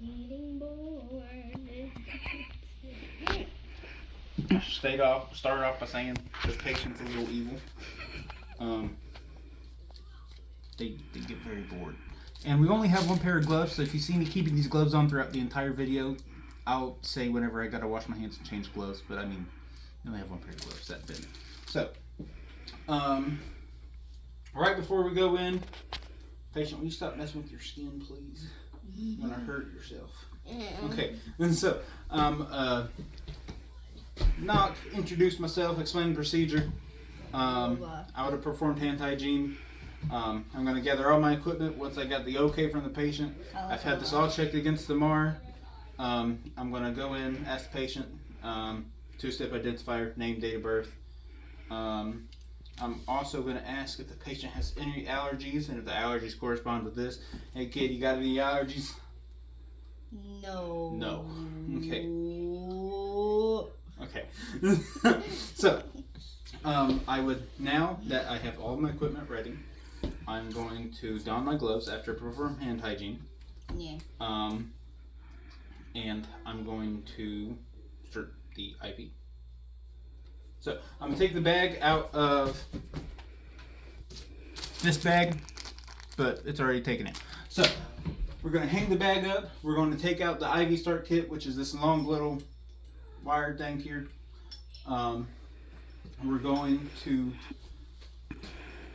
getting bored. Started off by saying the patient's a little evil. They get very bored. And we only have one pair of gloves, so if you see me keeping these gloves on throughout the entire video, I'll say whenever I gotta wash my hands and change gloves, but I mean, we only have one pair of gloves that fit. So, right before we go in, patient, will you stop messing with your skin, please? You're gonna hurt yourself. Okay, and so, not introduce myself, explain the procedure. I would have performed hand hygiene. I'm going to gather all my equipment once I got the okay from the patient. I've had this all checked against the MAR. I'm going to go in, ask the patient, two-step identifier, name, date of birth. I'm also going to ask if the patient has any allergies, and if the allergies correspond with this. Hey kid, you got any allergies? No. No. Okay. Okay. So, I would, now that I have all my equipment ready, I'm going to don my gloves after I perform hand hygiene. Yeah. And I'm going to insert the IV. So, I'm going to take the bag out of this bag, but it's already taken in. So, we're going to hang the bag up. We're going to take out the IV start kit, which is this long little wired thing here. We're going to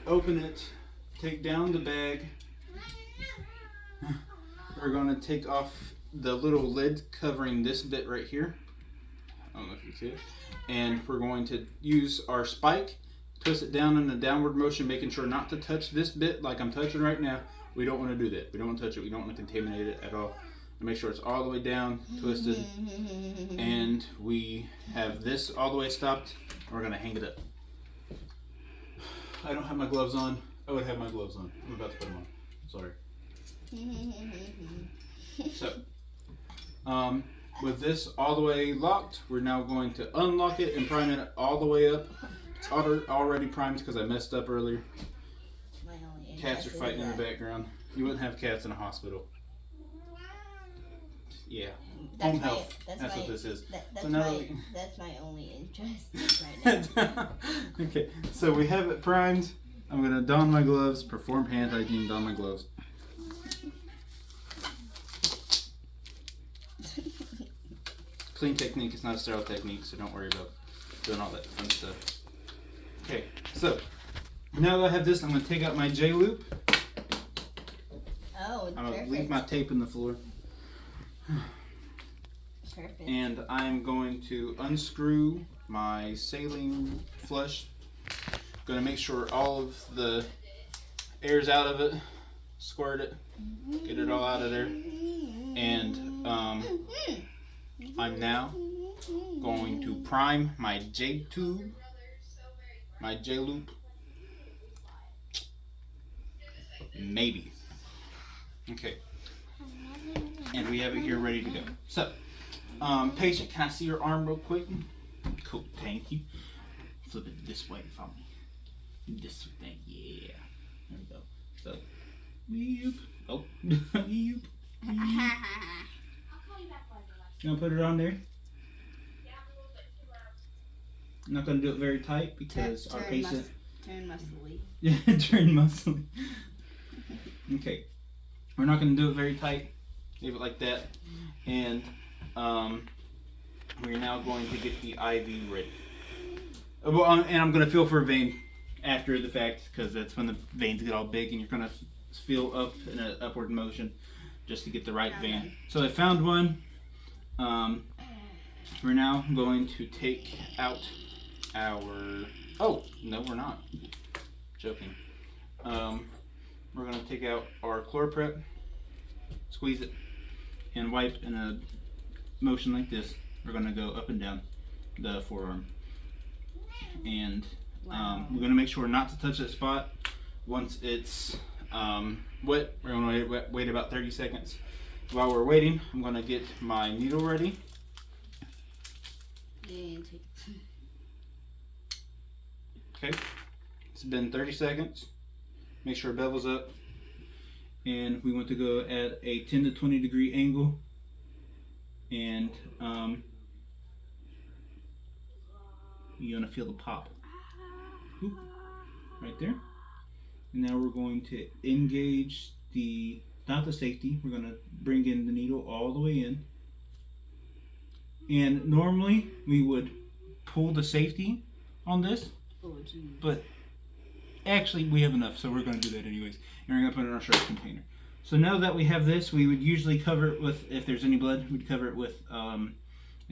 open it, take down the bag. We're going to take off the little lid covering this bit right here. I don't know if you see it. And we're going to use our spike, twist it down in a downward motion, making sure not to touch this bit like I'm touching right now. We don't want to do that. We don't want to touch it. We don't want to contaminate it at all. Make sure it's all the way down, twisted, and we have this all the way stopped. We're gonna hang it up. I don't have my gloves on. I would have my gloves on. I'm about to put them on. Sorry. So, with this all the way locked, we're now going to unlock it and prime it all the way up. It's already primed because I messed up earlier. Cats are fighting in the background. You wouldn't have cats in a hospital. Yeah, home health. That's what this is. That's my only interest right now. Okay, so we have it primed. I'm gonna don my gloves, perform hand hygiene, don my gloves. Clean technique, it's not a sterile technique, so don't worry about doing all that fun stuff. Okay, so now that I have this, I'm gonna take out my J-loop. Oh, I'm gonna leave my tape in the floor. Perfect. And I'm going to unscrew my saline flush. Gonna make sure all of the air's out of it. Squirt it. Get it all out of there. And I'm now going to prime my J-tube. My J-loop. Maybe. Okay. And we have it here ready to go. So, patient, can I see your arm real quick? Cool, thank you. Flip it this way for me. This thing, yeah. There we go. So, weep. Oh, weep. You gonna put it on there? I'm not gonna do it very tight because our patient. Turn muscly. Yeah, turn muscly. Okay. We're not gonna do it very tight. Leave it like that. And we're now going to get the IV ready. And I'm going to feel for a vein after the fact, because that's when the veins get all big and you're going to feel up in an upward motion just to get the right vein. So I found one. We're now going to take out our... Oh, no we're not. Joking. We're going to take out our ChloraPrep, squeeze it, and wipe in a motion like this. We're going to go up and down the forearm. And we're going to make sure not to touch that spot. Once it's wet, we're going to wait about 30 seconds. While we're waiting, I'm going to get my needle ready. Okay, it's been 30 seconds. Make sure it bevels up. And we want to go at a 10 to 20 degree angle And you're gonna feel the pop. Oop, right there. And now we're going to engage not the safety, we're gonna bring in the needle all the way in. And normally we would pull the safety on this, but actually we have enough, so we're gonna do that anyways. And we're gonna put it in our sharp container. So now that we have this, we would usually cover it with, if there's any blood, we'd cover it with a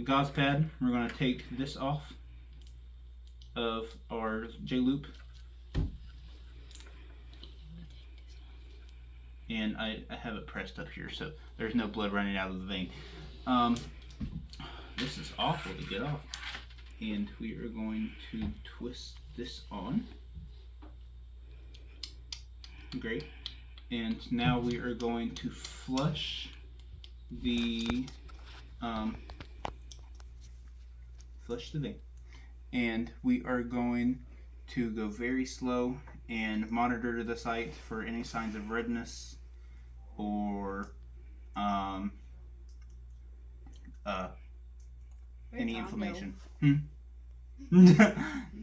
gauze pad. We're gonna take this off of our J-loop. And I have it pressed up here, so there's no blood running out of the vein. This is awful to get off. And we are going to twist this on. Great. And now we are going to flush the vein. And we are going to go very slow and monitor the site for any signs of redness or any inflammation.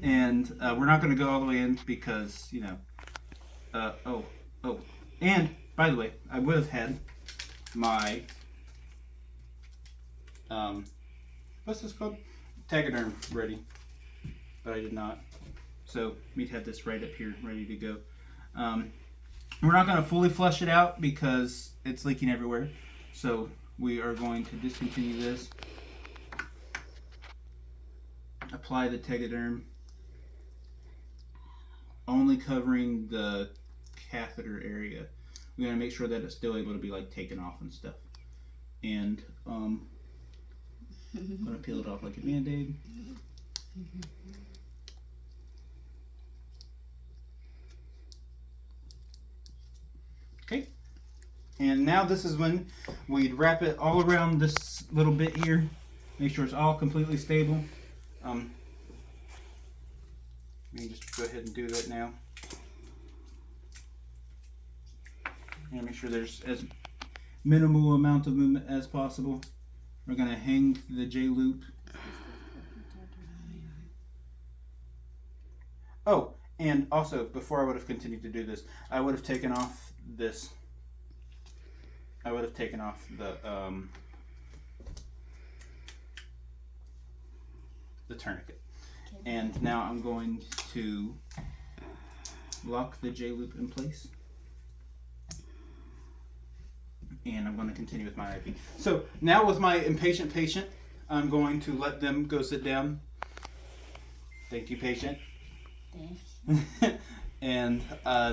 And we're not going to go all the way in because, you know, and by the way, I would have had my what's this called? Tegaderm ready, but I did not. So we'd have this right up here ready to go. We're not going to fully flush it out because it's leaking everywhere. So we are going to discontinue this. Apply the Tegaderm, only covering the catheter area. We're going to make sure that it's still able to be like taken off and stuff. And I'm going to peel it off like a Band-Aid. Okay. And now this is when we'd wrap it all around this little bit here. Make sure it's all completely stable. We can just go ahead and do that now. And make sure there's as minimal amount of movement as possible. We're going to hang the J-loop. Oh, and also, before I would have continued to do this, I would have taken off this. I would have taken off the tourniquet. And now I'm going to lock the J-loop in place. And I'm going to continue with my IV. So now with my impatient patient, I'm going to let them go sit down. Thank you, patient. Thanks. And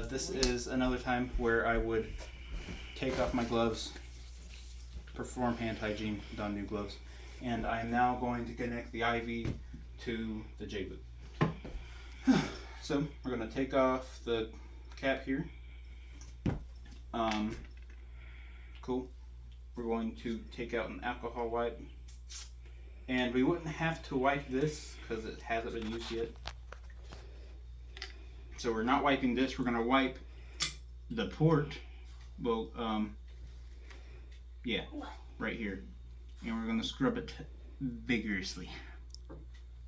this is another time where I would take off my gloves, perform hand hygiene, don new gloves. And I am now going to connect the IV to the J-loop. So we're going to take off the cap here. Cool. We're going to take out an alcohol wipe. And we wouldn't have to wipe this because it hasn't been used yet. So we're not wiping this, we're going to wipe the port. Well, yeah, right here. And we're going to scrub it vigorously.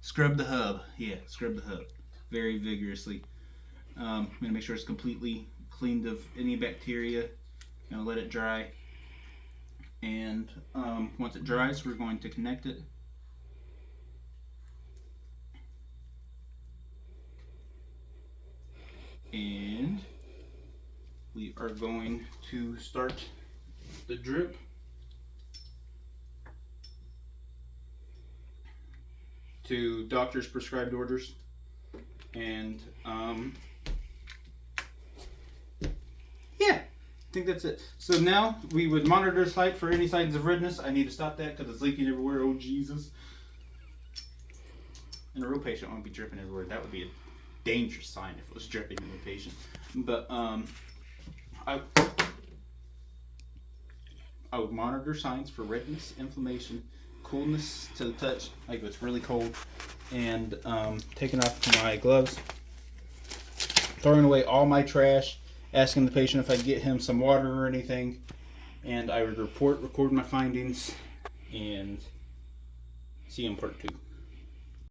Scrub the hub. Yeah, scrub the hub very vigorously. I'm going to make sure it's completely cleaned of any bacteria. Going to let it dry. And once it dries, we're going to connect it. And we are going to start the drip. To doctor's prescribed orders. And yeah, I think that's it. So now we would monitor the site for any signs of redness. I need to stop that because it's leaking everywhere. Oh Jesus. And a real patient won't be dripping everywhere. That would be a dangerous sign if it was dripping in a patient. But I would monitor signs for redness, inflammation, coolness to the touch, like if it's really cold, and taking off my gloves, throwing away all my trash, asking the patient if I could get him some water or anything, and I would record my findings, and see you in part 2.